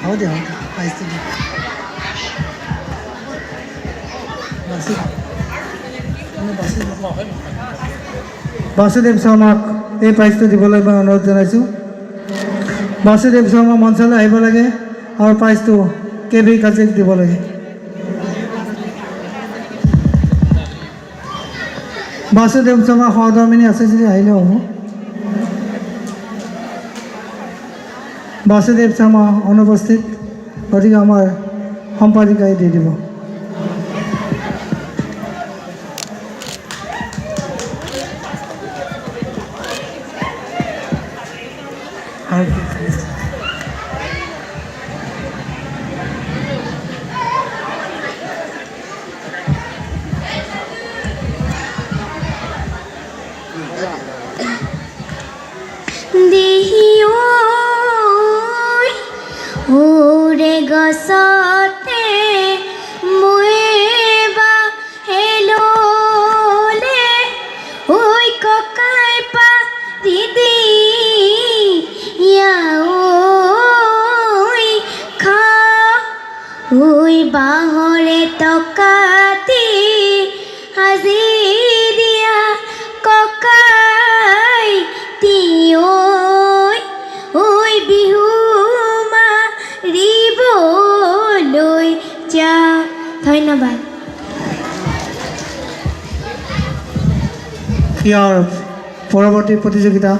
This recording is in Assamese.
হ'ব দিয়া পাইছোঁ দিয়া বাসুদেৱ শৰ্মাক এই প্ৰাইজটো দিবলৈ মই অনুৰোধ জনাইছোঁ বাসুদেৱ শৰ্মা মঞ্চলৈ আহিব লাগে আৰু প্ৰাইজটো KB কাজিক দিব লাগে বাসুদেৱ শৰ্মা সহধৰ্মিনী আছে যদি আহিলে হ'ব বাসুদেৱ শৰ্মা অনুপস্থিত গতিকে আমাৰ সম্পাদিকাই দি দিব ওরে গছতে মুয়েবা হেলোলে ওই ককাই পা দিদি ইয়া ওই খা ওই বাহরে তকাতি আজি দিয়া ককাই তি ওই বিহু মারিবলৈ যা ধন্যবাদ ইয়াৰ পৰৱৰ্তী প্ৰতিযোগিতা